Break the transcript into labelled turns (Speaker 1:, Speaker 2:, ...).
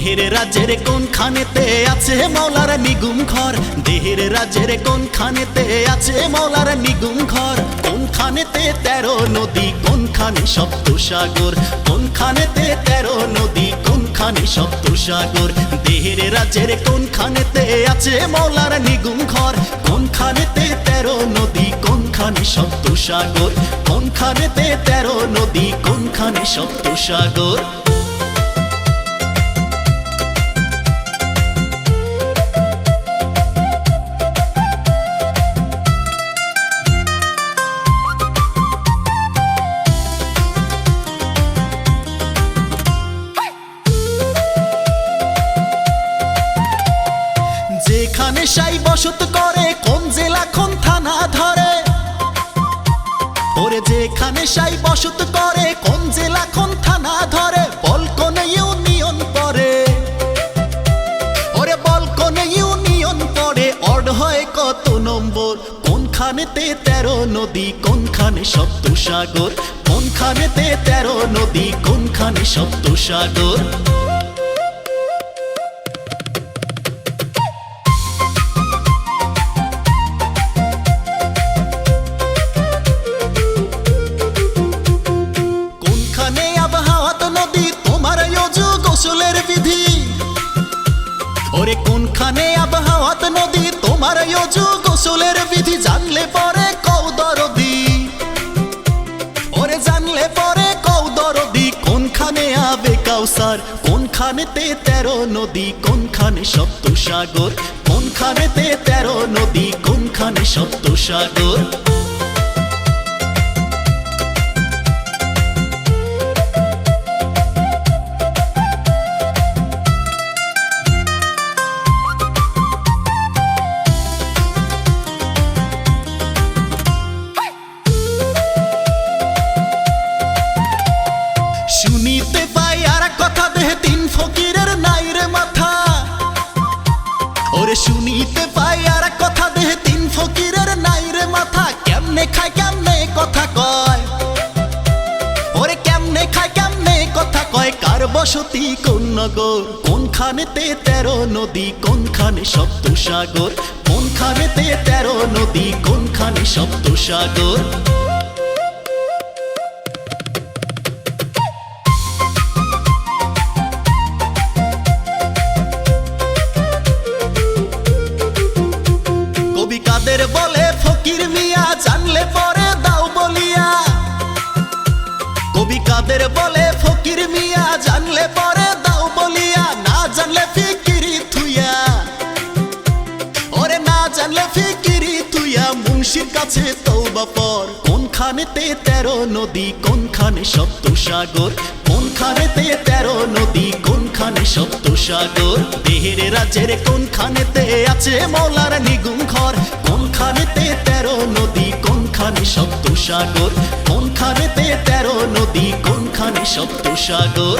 Speaker 1: দেহের রাজ্যের কোনখানেতে আছে মৌলার নিগুম ঘর। দেহের রাজ্যের কোনখানেতে আছে মৌলার নিগুম ঘর। কোনখানেতে 13 নদী, কোনখানে সপ্তসাগর। কোনখানেতে 13 নদী, কোনখানে সপ্তসাগর। দেহের রাজ্যের কোনখানেতে আছে মৌলার নিগুম ঘর। কোনখানেতে 13 নদী, কোনখানে সপ্তসাগর। কোনখানেতে 13 নদী, কোনখানে সপ্তসাগর। যেখানে সাই বসত করে কোন জেলা কোন থানা ধরে। ওরে যেখানে সাই বসত করে কোন জেলা কোন থানা ধরে। বল কোন ইউনিয়ন পড়ে, ওরে বল কোন ইউনিয়ন পড়ে। অর্ড হয় কত নম্বর। কোনখানেতে 13 নদী, কোনখানে সপ্তসাগর। কোনখানেতে 13 নদী, কোনখানে সপ্তসাগর। গোসলের বিধি, ওরে কোনখানে আবহাওয়াত নদী তোমার ইয়জু গোসলের বিধি। জানলে পরে কও দরদি, ওরে জানলে পরে কও দরদি। কোনখানে আবে কাউসার। কোনখানেতে 13 নদী, কোনখানে সপ্তসাগর। কোনখানেতে 13 নদী, কোনখানে সপ্তসাগর। শুনিতে পাই আর কথা দেহে 3 ফকিরের নাই রে মাথা। ওরে শুনিতে পাই আর কথা দেহে 3 ফকিরের নাই রে মাথা। কেমনে খায় কেমনে কথা কয়, ওরে কেমনে খায় কেমনে কথা কয়। কার বসতি কোন নগর। কোনখানেতে 13 নদী, কোনখানে সপ্তসাগর। কোনখানেতে 13 নদী, কোনখানে সপ্তসাগর। কবি কাদের বলে ফকির মিয়া, জানলে পরে দাও বলিয়া। কবি কাদের বলে ফকির মিয়া, জানলে পরে দাও বলিয়া। না জানলে ফিকিরি থুইয়া, ওরে না জানলে ফিকিরি থুইয়া। মুন্সির কাছে তওবা পর। কোনখানেতে 13 নদী, কোনখানে সপ্তসাগর। কোনখানেতে 13 নদী, কোনখানে সপ্তসাগর। দেহের রাজ্যের কোনখানেতে আছে মৌলার নিগুম ঘর। কোনখানেতে 13 নদী, কোনখানে সপ্তসাগর। কোনখানেতে 13 নদী, কোনখানে সপ্তসাগর।